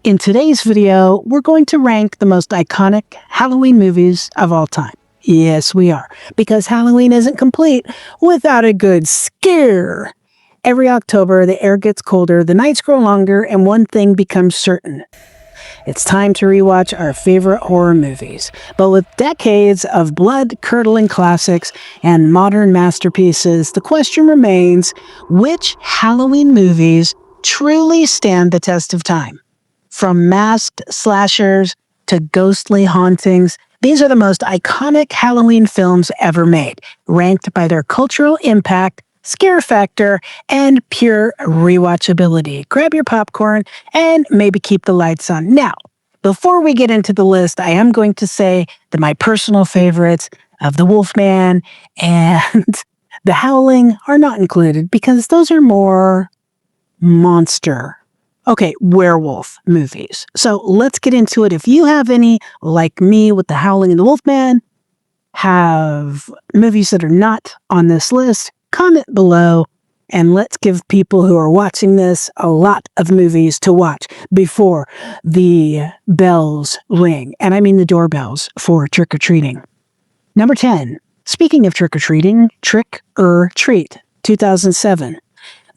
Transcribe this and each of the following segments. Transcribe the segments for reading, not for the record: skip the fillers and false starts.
In today's video, we're going to rank the most iconic Halloween movies of all time. Yes, we are, because Halloween isn't complete without a good scare. Every October, the air gets colder, the nights grow longer, and one thing becomes certain. It's time to rewatch our favorite horror movies. But with decades of blood-curdling classics and modern masterpieces, the question remains, which Halloween movies truly stand the test of time? From masked slashers to ghostly hauntings, these are the most iconic Halloween films ever made, ranked by their cultural impact, scare factor, and pure rewatchability. Grab your popcorn and maybe keep the lights on. Now, before we get into the list, I am going to say that my personal favorites of The Wolfman and The Howling are not included because those are more werewolf movies. So let's get into it. If you have any, like me with The Howling and the Wolfman, have movies that are not on this list, comment below and let's give people who are watching this a lot of movies to watch before the bells ring. And I mean the doorbells for trick-or-treating. Number 10. Speaking of trick-or-treating, Trick or Treat, 2007.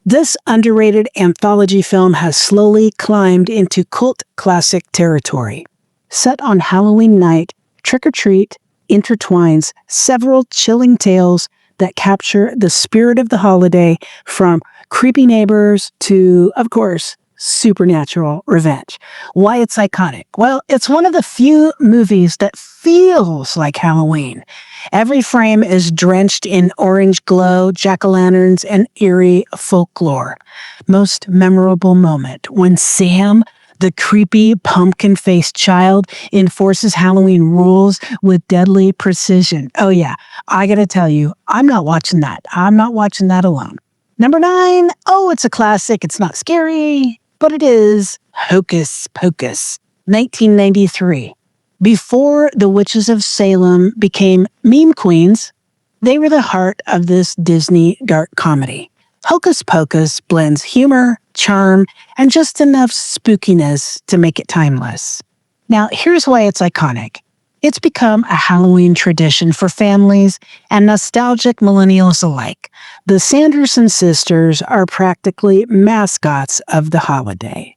This underrated anthology film has slowly climbed into cult classic territory. Set on Halloween night, Trick or Treat intertwines several chilling tales that capture the spirit of the holiday, from creepy neighbors to, of course, supernatural revenge. Why it's iconic? Well, it's one of the few movies that feels like Halloween. Every frame is drenched in orange glow, jack-o'-lanterns, and eerie folklore. Most memorable moment when Sam, the creepy pumpkin-faced child, enforces Halloween rules with deadly precision. Oh yeah, I gotta tell you, I'm not watching that. I'm not watching that alone. Number 9, it's a classic. It's not scary, but it is Hocus Pocus, 1993. Before the Witches of Salem became meme queens, they were the heart of this Disney dark comedy. Hocus Pocus blends humor, charm, and just enough spookiness to make it timeless. Now, here's why it's iconic. It's become a Halloween tradition for families and nostalgic millennials alike. The Sanderson sisters are practically mascots of the holiday.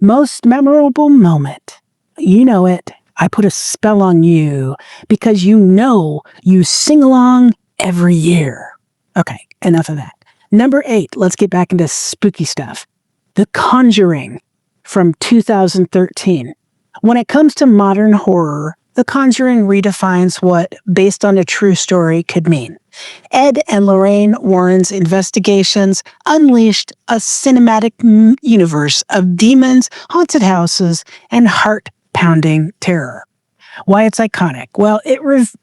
Most memorable moment. You know it. I put a spell on you because you sing along every year. Okay, enough of that. Number 8, let's get back into spooky stuff. The Conjuring from 2013. When it comes to modern horror, The Conjuring redefines what based on a true story could mean. Ed and Lorraine Warren's investigations unleashed a cinematic universe of demons, haunted houses, and heart-pounding terror. Why it's iconic? Well, it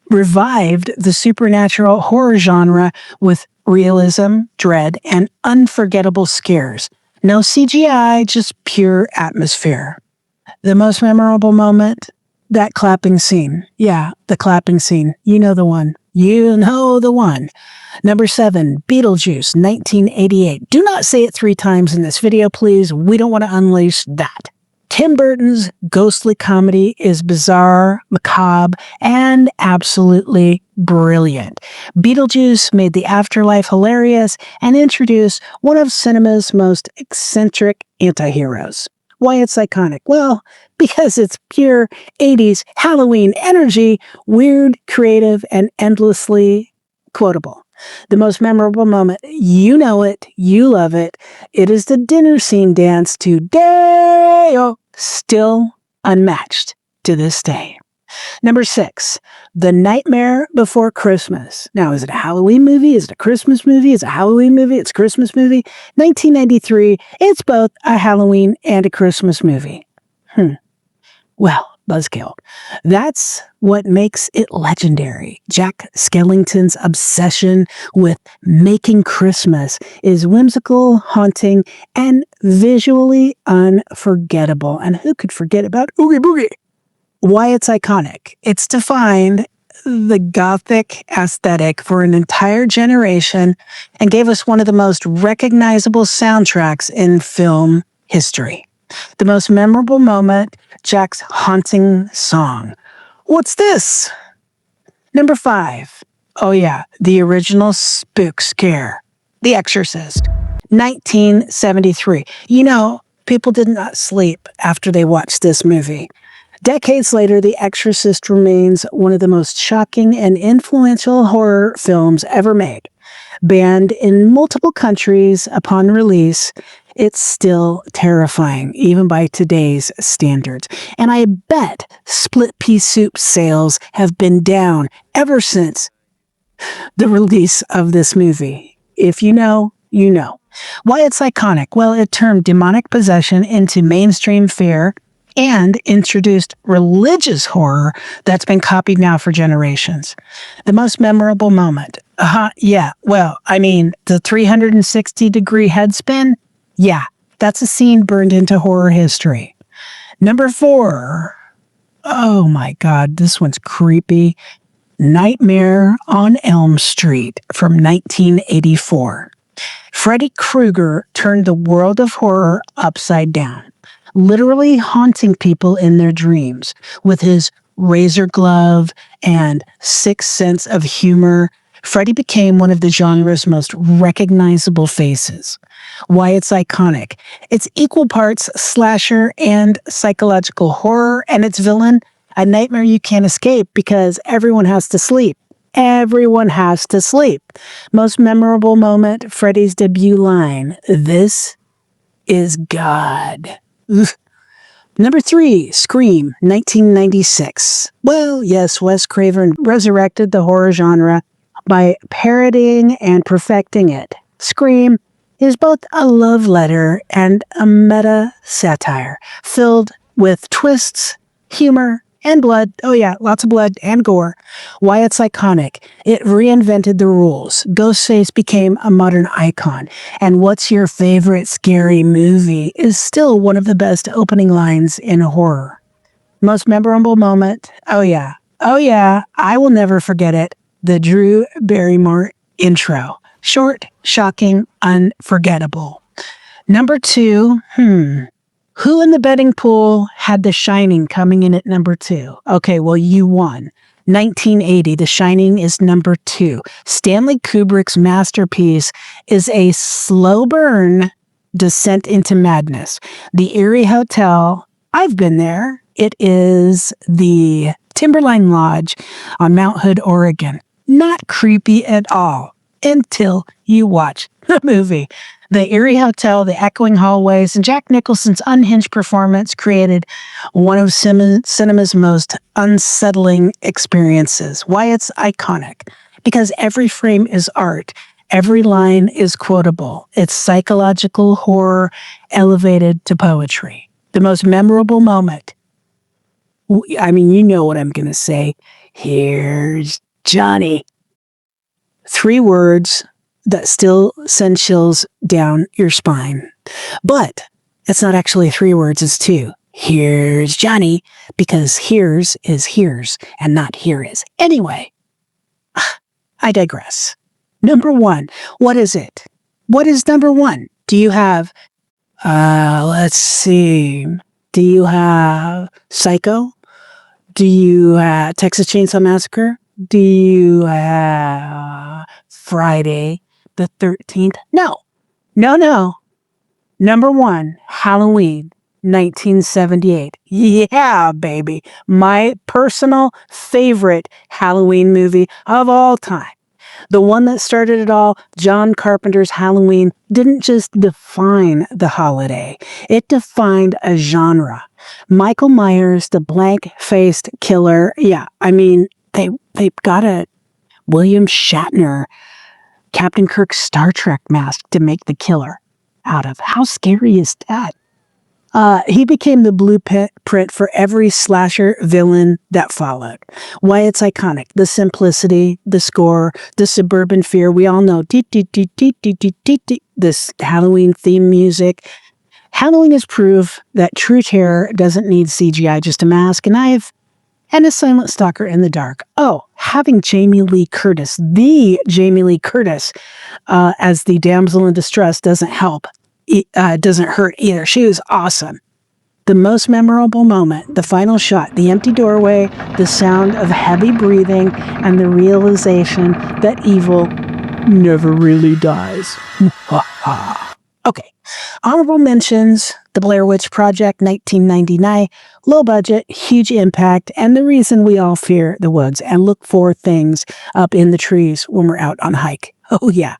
revived the supernatural horror genre with realism, dread, and unforgettable scares. No CGI, just pure atmosphere. The most memorable moment? That clapping scene. Yeah, the clapping scene. You know the one. You know the one. Number 7, Beetlejuice, 1988. Do not say it 3 times in this video, please. We don't want to unleash that. Tim Burton's ghostly comedy is bizarre, macabre, and absolutely brilliant. Beetlejuice made the afterlife hilarious and introduced one of cinema's most eccentric anti-heroes. Why it's iconic? Well, because it's pure 80s Halloween energy, weird, creative, and endlessly quotable. The most memorable moment, you know it, you love it. It is the dinner scene dance to Day-O, still unmatched to this day. Number 6, The Nightmare Before Christmas. Now, is it a Halloween movie? Is it a Christmas movie? Is it a Halloween movie? It's a Christmas movie? 1993, it's both a Halloween and a Christmas movie. Well, buzzkill. That's what makes it legendary. Jack Skellington's obsession with making Christmas is whimsical, haunting, and visually unforgettable. And who could forget about Oogie Boogie? Why it's iconic? It's defined the Gothic aesthetic for an entire generation and gave us one of the most recognizable soundtracks in film history. The most memorable moment, Jack's haunting song. What's this? Number 5. Oh yeah, the original spook scare. The Exorcist. 1973. You know, people did not sleep after they watched this movie. Decades later, The Exorcist remains one of the most shocking and influential horror films ever made. Banned in multiple countries upon release, it's still terrifying, even by today's standards. And I bet split pea soup sales have been down ever since the release of this movie. If you know, you know. Why it's iconic? Well, it turned demonic possession into mainstream fare and introduced religious horror that's been copied now for generations. The most memorable moment. Yeah. Well, I mean, the 360-degree head spin? Yeah, that's a scene burned into horror history. Number 4. Oh my God, this one's creepy. Nightmare on Elm Street from 1984. Freddy Krueger turned the world of horror upside down, literally haunting people in their dreams with his razor glove and sixth sense of humor. Freddy became one of the genre's most recognizable faces. Why it's iconic. It's equal parts slasher and psychological horror, and its villain, a nightmare you can't escape because everyone has to sleep. Everyone has to sleep. Most memorable moment, Freddy's debut line, "This is God." Number 3, Scream, 1996. Well, yes, Wes Craven resurrected the horror genre by parodying and perfecting it. Scream is both a love letter and a meta satire, filled with twists, humor, and blood. Oh yeah, lots of blood and gore. Why it's iconic. It reinvented the rules. Ghostface became a modern icon. And what's your favorite scary movie is still one of the best opening lines in horror. Most memorable moment. Oh yeah, I will never forget it. The Drew Barrymore intro. Short, shocking, unforgettable. Number 2, who in the betting pool had The Shining coming in at number 2? Okay, well, you won. 1980, The Shining is number 2. Stanley Kubrick's masterpiece is a slow burn descent into madness. The Eerie Hotel, I've been there. It is the Timberline Lodge on Mount Hood, Oregon. Not creepy at all until you watch the movie. The Eerie Hotel, the echoing hallways, and Jack Nicholson's unhinged performance created one of cinema's most unsettling experiences. Why it's iconic? Because every frame is art. Every line is quotable. It's psychological horror elevated to poetry. The most memorable moment. I mean, you know what I'm going to say. Here's Johnny. 3 words that still send chills down your spine. But it's not actually 3 words, it's 2. Here's Johnny, because here's is here's and not here is. Anyway, I digress. Number 1, what is it? What is number 1? Do you have, let's see, do you have Psycho? Do you have Texas Chainsaw Massacre? Do you have Friday the 13th? No. Number 1, Halloween, 1978. Yeah, baby. My personal favorite Halloween movie of all time. The one that started it all, John Carpenter's Halloween, didn't just define the holiday. It defined a genre. Michael Myers, the blank-faced killer. Yeah, I mean, they got a William Shatner, Captain Kirk's Star Trek mask to make the killer out of. How scary is that? He became the blueprint for every slasher villain that followed. Why it's iconic. The simplicity, the score, the suburban fear. We all know this Halloween theme music. Halloween is proof that true terror doesn't need CGI, just a mask, a knife, and a silent stalker in the dark. Oh, having Jamie Lee Curtis, as the damsel in distress doesn't help. It doesn't hurt either. She was awesome. The most memorable moment, the final shot, the empty doorway, the sound of heavy breathing, and the realization that evil never really dies. Okay, honorable mentions, The Blair Witch Project, 1999, low budget, huge impact, and the reason we all fear the woods and look for things up in the trees when we're out on hike. Oh yeah.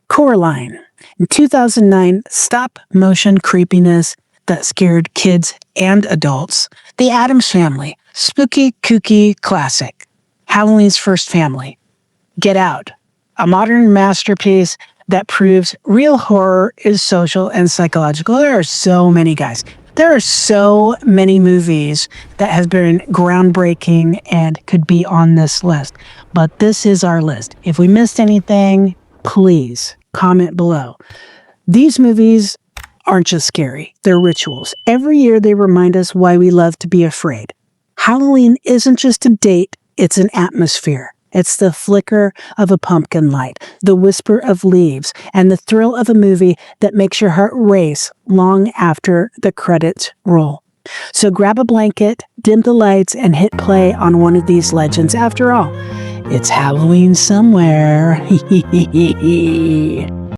Coraline, in 2009, stop motion creepiness that scared kids and adults. The Addams Family, spooky, kooky classic. Halloween's First Family. Get Out, a modern masterpiece that proves real horror is social and psychological. There are so many, guys. There are so many movies that have been groundbreaking and could be on this list. But this is our list. If we missed anything, please comment below. These movies aren't just scary. They're rituals. Every year they remind us why we love to be afraid. Halloween isn't just a date, it's an atmosphere. It's the flicker of a pumpkin light, the whisper of leaves, and the thrill of a movie that makes your heart race long after the credits roll. So grab a blanket, dim the lights, and hit play on one of these legends. After all, it's Halloween somewhere.